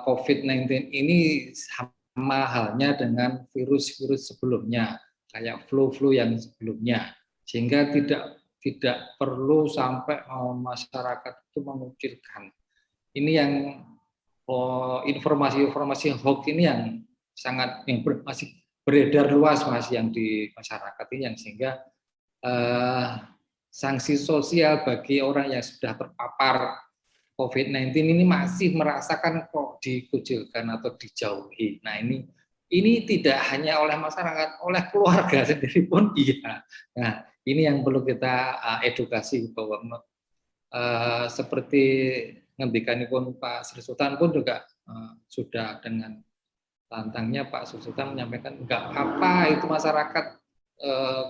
COVID-19 ini sama halnya dengan virus-virus sebelumnya, kayak flu-flu yang sebelumnya, sehingga tidak perlu sampai masyarakat itu mengucilkan. Ini yang informasi hoax ini yang masih beredar luas Mas, yang di masyarakat ini, yang sehingga sanksi sosial bagi orang yang sudah terpapar COVID-19 ini masih merasakan kok dikucilkan atau dijauhi. Nah, ini tidak hanya oleh masyarakat, oleh keluarga sendiri pun iya. Nah, ini yang perlu kita edukasi bahwa seperti ngendikanipun Pak Sri Sultan pun juga sudah dengan lantangnya Pak Sri Sultan menyampaikan enggak apa-apa itu masyarakat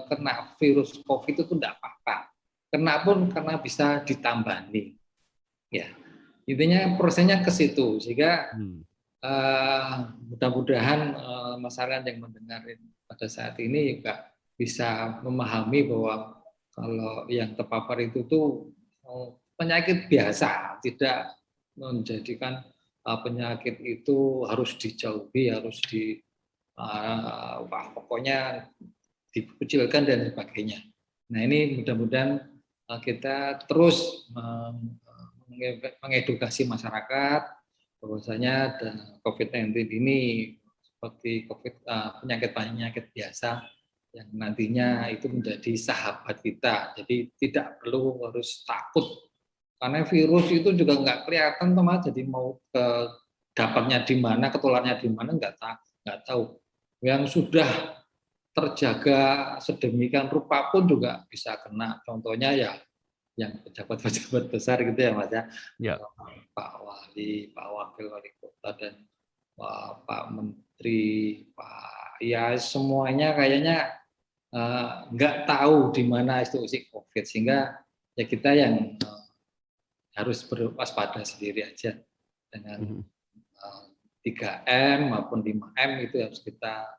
kena virus COVID itu enggak apa-apa. Kena pun karena bisa ditambani. Ya, intinya prosesnya ke situ, sehingga mudah-mudahan masyarakat yang mendengar pada saat ini juga bisa memahami bahwa kalau yang terpapar itu tuh penyakit biasa, tidak menjadikan penyakit itu harus dijauhi, harus pokoknya dikucilkan dan sebagainya. Nah, ini mudah-mudahan kita terus mengedukasi masyarakat bahwasanya COVID-19 ini seperti penyakit biasa yang nantinya itu menjadi sahabat kita. Jadi tidak perlu harus takut, karena virus itu juga nggak kelihatan teman. Jadi mau dapatnya di mana, ketularnya di mana nggak tahu. Yang sudah terjaga sedemikian rupa pun juga bisa kena. Contohnya ya yang pejabat-pejabat besar gitu ya Mas ya. Ya. Pak Wali, Pak Wakil Wali Kota dan Pak Menteri, Pak ya semuanya kayaknya nggak tahu di mana itu isi COVID, sehingga ya kita yang harus berwaspada sendiri aja dengan 3M maupun 5M itu harus kita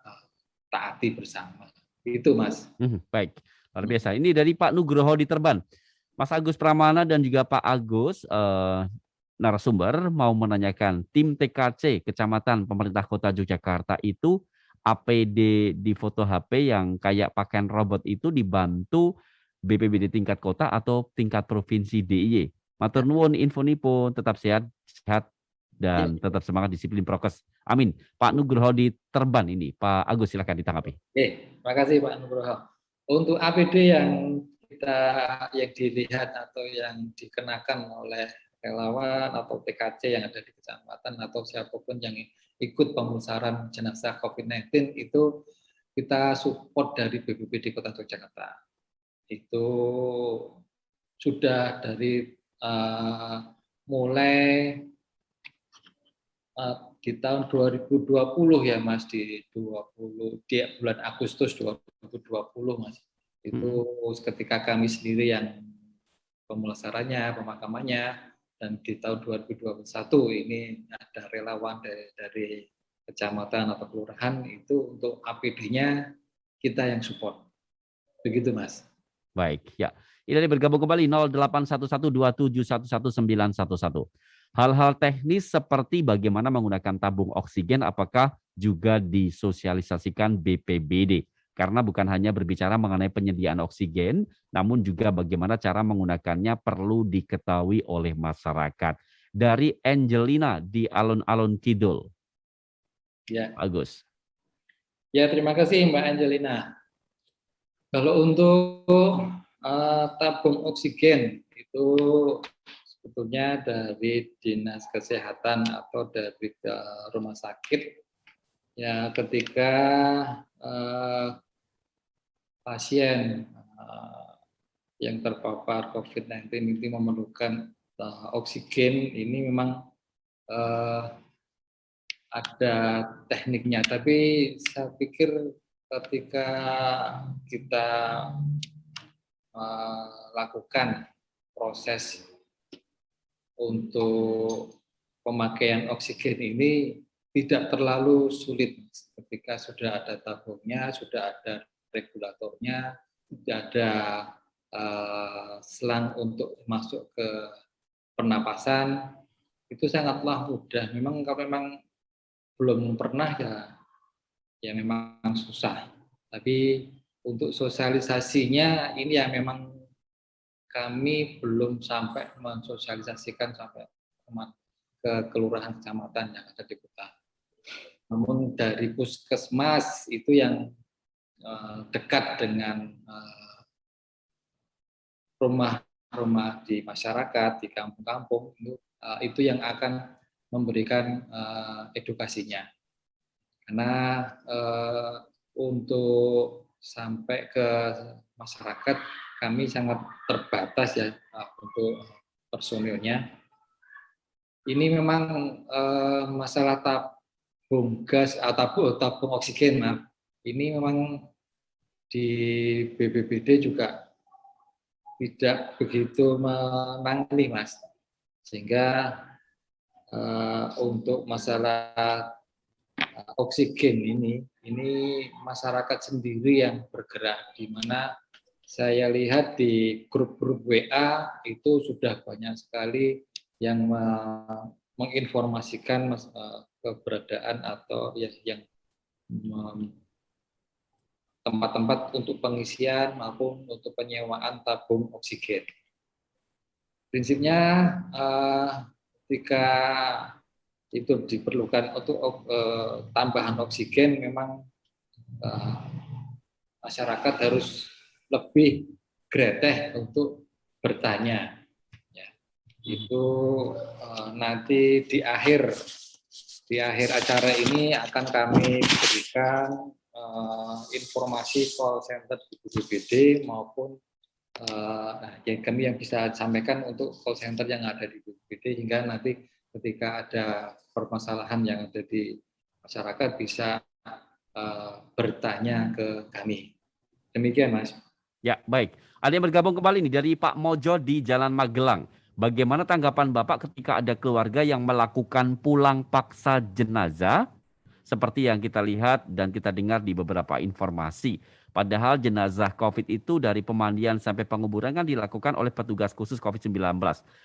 taati bersama. Itu Mas. Baik, luar biasa. Ini dari Pak Nugroho di Terban. Mas Agus Pramana dan juga Pak Agus narasumber mau menanyakan, tim TKC Kecamatan Pemerintah Kota Yogyakarta itu APD di foto HP yang kayak pakaian robot itu dibantu BPBD tingkat kota atau tingkat provinsi DIY. Matur nuwun infonipun, tetap sehat dan tetap semangat disiplin prokes. Amin. Pak Nugroho di Terban ini, Pak Agus silakan ditanggapi. Terima kasih Pak Nugroho. Untuk APD yang dilihat atau yang dikenakan oleh relawan atau TKC yang ada di kecamatan atau siapapun yang ikut pemusaran jenazah COVID-19 itu kita support dari BPBD Kota Yogyakarta. Itu sudah dari mulai di tahun 2020 ya Mas, di bulan Agustus 2020 Mas. Itu ketika kami sendiri yang pemulasarannya, pemakamannya, dan di tahun 2021 ini ada relawan dari kecamatan atau kelurahan itu untuk APD-nya kita yang support. Begitu Mas. Baik, ya. Ini bergabung kembali 081127119111. Hal-hal teknis seperti bagaimana menggunakan tabung oksigen apakah juga disosialisasikan BPBD? Karena bukan hanya berbicara mengenai penyediaan oksigen, namun juga bagaimana cara menggunakannya perlu diketahui oleh masyarakat. Dari Angelina di Alun-Alun Kidul. Ya. Agus. Ya, terima kasih Mbak Angelina. Kalau untuk tabung oksigen itu sebetulnya dari Dinas Kesehatan atau dari rumah sakit ya ketika pasien yang terpapar COVID-19 ini memerlukan oksigen, ini memang ada tekniknya. Tapi saya pikir ketika kita lakukan proses untuk pemakaian oksigen ini tidak terlalu sulit. Ketika sudah ada tabungnya, sudah ada regulatornya, tidak ada selang untuk masuk ke pernapasan, itu sangatlah mudah. Memang kalau memang belum pernah ya memang susah. Tapi untuk sosialisasinya ini ya memang kami belum sampai mensosialisasikan sampai ke kelurahan kecamatan yang ada di kota. Namun dari puskesmas itu yang dekat dengan rumah-rumah di masyarakat, di kampung-kampung, itu yang akan memberikan edukasinya. Karena untuk sampai ke masyarakat kami sangat terbatas ya untuk personilnya. Ini memang masalah tabung gas atau tabung oksigen, maaf. Ini memang di BPBD juga tidak begitu menangani, Mas. Sehingga untuk masalah oksigen ini masyarakat sendiri yang bergerak, di mana saya lihat di grup-grup WA itu sudah banyak sekali yang menginformasikan keberadaan atau yang tempat-tempat untuk pengisian maupun untuk penyewaan tabung oksigen. Prinsipnya ketika itu diperlukan untuk tambahan oksigen, memang masyarakat harus lebih gregeteh untuk bertanya. Ya, itu nanti di akhir acara ini akan kami berikan informasi call center di BPBD maupun kami yang bisa sampaikan untuk call center yang ada di BPBD, hingga nanti ketika ada permasalahan yang ada di masyarakat bisa bertanya ke kami. Demikian, Mas. Ya, baik. Ada yang bergabung kembali nih dari Pak Mojo di Jalan Magelang. Bagaimana tanggapan Bapak ketika ada keluarga yang melakukan pulang paksa jenazah seperti yang kita lihat dan kita dengar di beberapa informasi. Padahal jenazah COVID itu dari pemandian sampai penguburan kan dilakukan oleh petugas khusus COVID-19.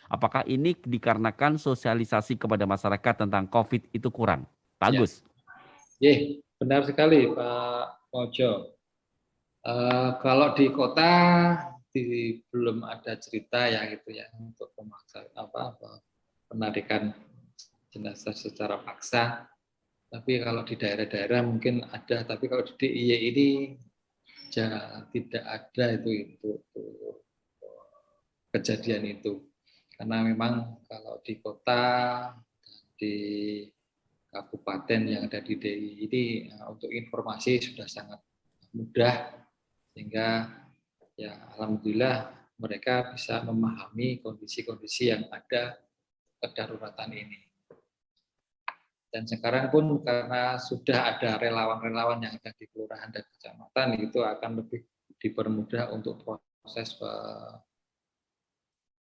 Apakah ini dikarenakan sosialisasi kepada masyarakat tentang COVID itu kurang? Pak Agus. Ya, benar sekali Pak Mojo. Kalau di kota belum ada cerita ya gitu ya untuk penarikan jenazah secara paksa. Tapi kalau di daerah-daerah mungkin ada. Tapi kalau di DIY ini tidak ada itu kejadian itu. Karena memang kalau di kota, di kabupaten yang ada di DIY ini untuk informasi sudah sangat mudah, sehingga ya alhamdulillah mereka bisa memahami kondisi-kondisi yang ada kedaruratan ini. Dan sekarang pun karena sudah ada relawan-relawan yang ada di kelurahan dan kecamatan, itu akan lebih dipermudah untuk proses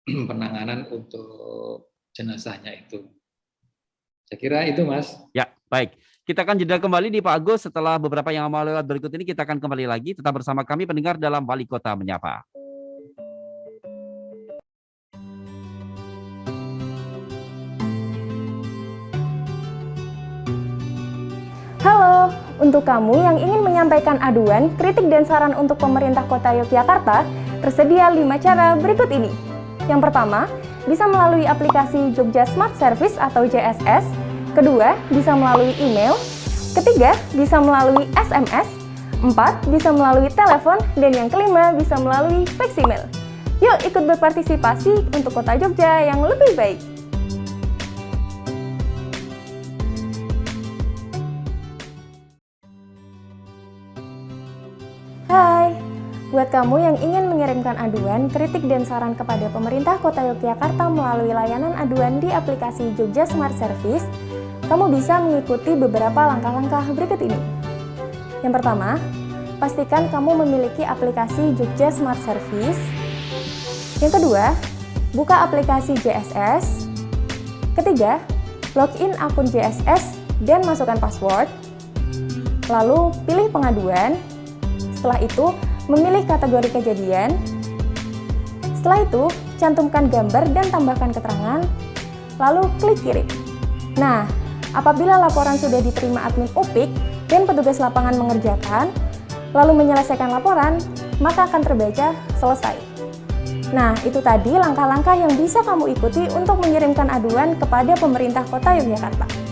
penanganan untuk jenazahnya itu. Saya kira itu, Mas. Ya, baik. Kita akan jeda kembali di Pak Agus setelah beberapa yang mau lewat berikut ini. Kita akan kembali lagi. Tetap bersama kami pendengar dalam Wali Kota Menyapa. Halo, untuk kamu yang ingin menyampaikan aduan, kritik dan saran untuk pemerintah Kota Yogyakarta, tersedia 5 cara berikut ini. Yang pertama, bisa melalui aplikasi Jogja Smart Service atau JSS. Kedua, bisa melalui email. Ketiga, bisa melalui SMS. 4, bisa melalui telepon. Dan yang kelima, bisa melalui fax email. Yuk ikut berpartisipasi untuk Kota Jogja yang lebih baik. Hai, buat kamu yang ingin mengirimkan aduan, kritik dan saran kepada pemerintah Kota Yogyakarta melalui layanan aduan di aplikasi Jogja Smart Service, kamu bisa mengikuti beberapa langkah-langkah berikut ini. Yang pertama, pastikan kamu memiliki aplikasi Jogja Smart Service. Yang kedua, buka aplikasi JSS. Ketiga, login akun JSS dan masukkan password. Lalu pilih pengaduan. Setelah itu, memilih kategori kejadian. Setelah itu, cantumkan gambar dan tambahkan keterangan. Lalu klik kirim. Nah, apabila laporan sudah diterima admin UPIK dan petugas lapangan mengerjakan, lalu menyelesaikan laporan, maka akan terbaca selesai. Nah, itu tadi langkah-langkah yang bisa kamu ikuti untuk mengirimkan aduan kepada pemerintah Kota Yogyakarta.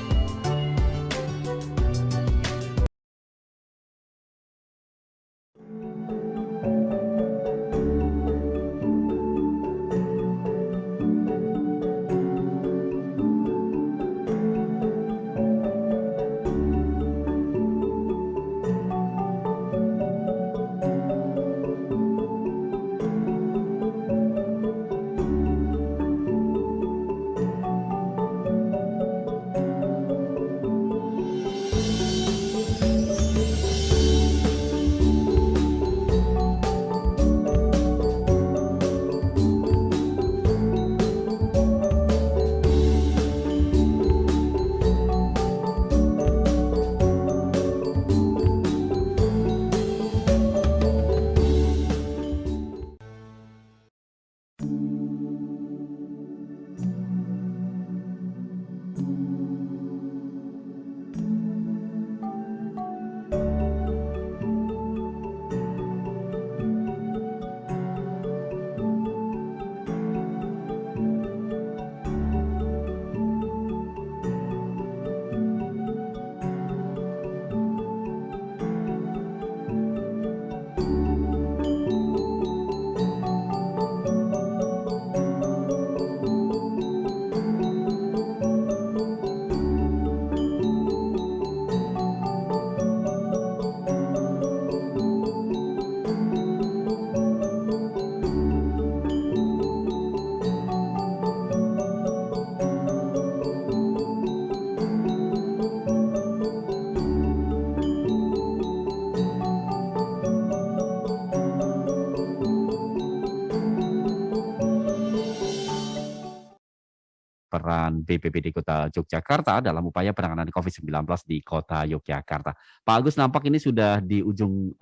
peran BPBD Kota Yogyakarta dalam upaya penanganan COVID-19 di Kota Yogyakarta. Pak Agus, nampak ini sudah di ujung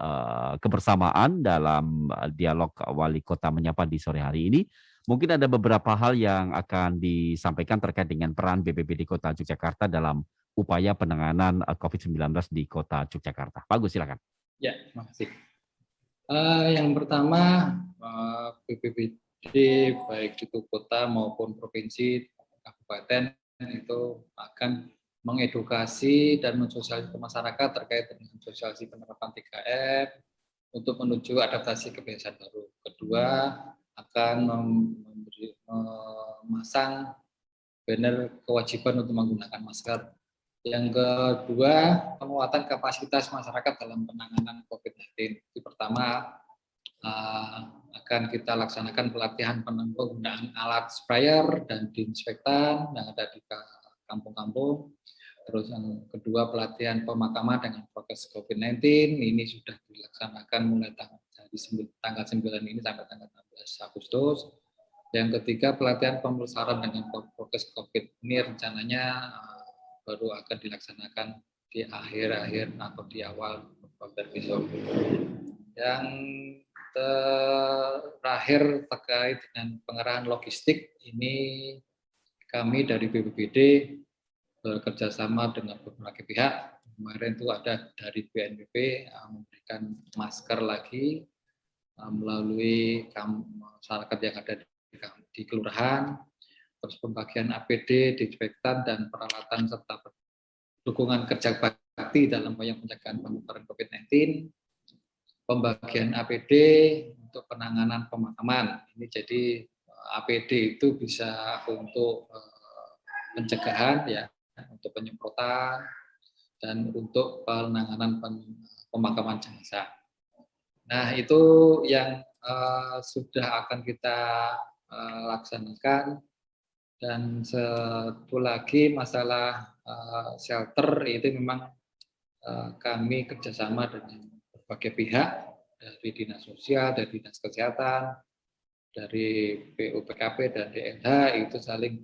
kebersamaan dalam dialog Wali Kota Menyapa di sore hari ini. Mungkin ada beberapa hal yang akan disampaikan terkait dengan peran BPBD Kota Yogyakarta dalam upaya penanganan COVID-19 di Kota Yogyakarta. Pak Agus, silakan. Ya, terima kasih. Yang pertama, BPBD baik itu kota maupun provinsi, kabupaten itu akan mengedukasi dan mensosialisasi masyarakat terkait dengan sosialisasi penerapan 3M untuk menuju adaptasi kebiasaan baru. Kedua, akan memasang banner kewajiban untuk menggunakan masker. Yang kedua, penguatan kapasitas masyarakat dalam penanganan COVID-19. Yang pertama, akan kita laksanakan pelatihan penggunaan alat sprayer dan disinfektan yang ada di kampung-kampung. Terus yang kedua, pelatihan pemakaman dengan prokes COVID-19. Ini sudah dilaksanakan mulai tanggal 9 ini sampai tanggal 16 Agustus. Yang ketiga, pelatihan pemulasaran dengan prokes COVID. Ini rencananya baru akan dilaksanakan di akhir-akhir atau di awal November besok. Yang terakhir terkait dengan pengerahan logistik, ini kami dari BPBD bekerjasama dengan berbagai pihak. Kemarin itu ada dari BNPB memberikan masker lagi melalui masyarakat yang ada di kelurahan, terus pembagian APD, disinfektan, dan peralatan serta dukungan kerja bakti dalam upaya pencegahan penyebaran COVID-19, pembagian APD untuk penanganan pemakaman. Ini jadi APD itu bisa untuk pencegahan, ya, untuk penyemprotan, dan untuk penanganan pemakaman jenazah. Nah, itu yang sudah akan kita laksanakan. Dan satu lagi masalah shelter, itu memang kami kerjasama dengan berbagai pihak, dari Dinas Sosial, dari Dinas Kesehatan, dari PUPKP dan DLH, itu saling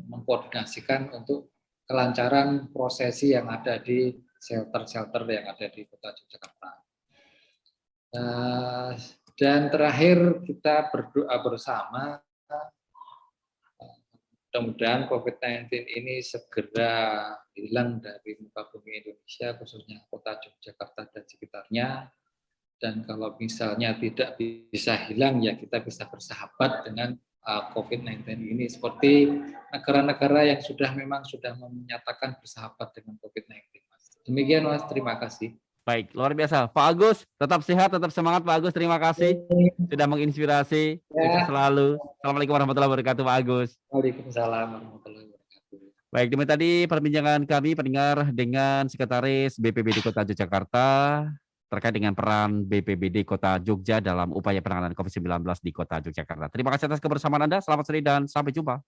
mengkoordinasikan untuk kelancaran prosesi yang ada di shelter-shelter yang ada di Kota Yogyakarta. Dan terakhir, kita berdoa bersama mudah-mudahan COVID-19 ini segera hilang dari muka bumi Indonesia, khususnya Kota Yogyakarta dan sekitarnya. Dan kalau misalnya tidak bisa hilang, ya kita bisa bersahabat dengan COVID-19 ini, seperti negara-negara yang memang sudah menyatakan bersahabat dengan COVID-19. Demikian, Mas. Terima kasih. Baik, luar biasa. Pak Agus, tetap sehat, tetap semangat Pak Agus. Terima kasih sudah menginspirasi. Sukses selalu. Assalamualaikum warahmatullahi wabarakatuh, Pak Agus. Waalaikumsalam warahmatullahi wabarakatuh. Baik, demikian tadi perbincangan kami pendengar dengan Sekretaris BPBD Kota Yogyakarta terkait dengan peran BPBD Kota Jogja dalam upaya penanganan COVID-19 di Kota Yogyakarta. Terima kasih atas kebersamaan Anda. Selamat sore dan sampai jumpa.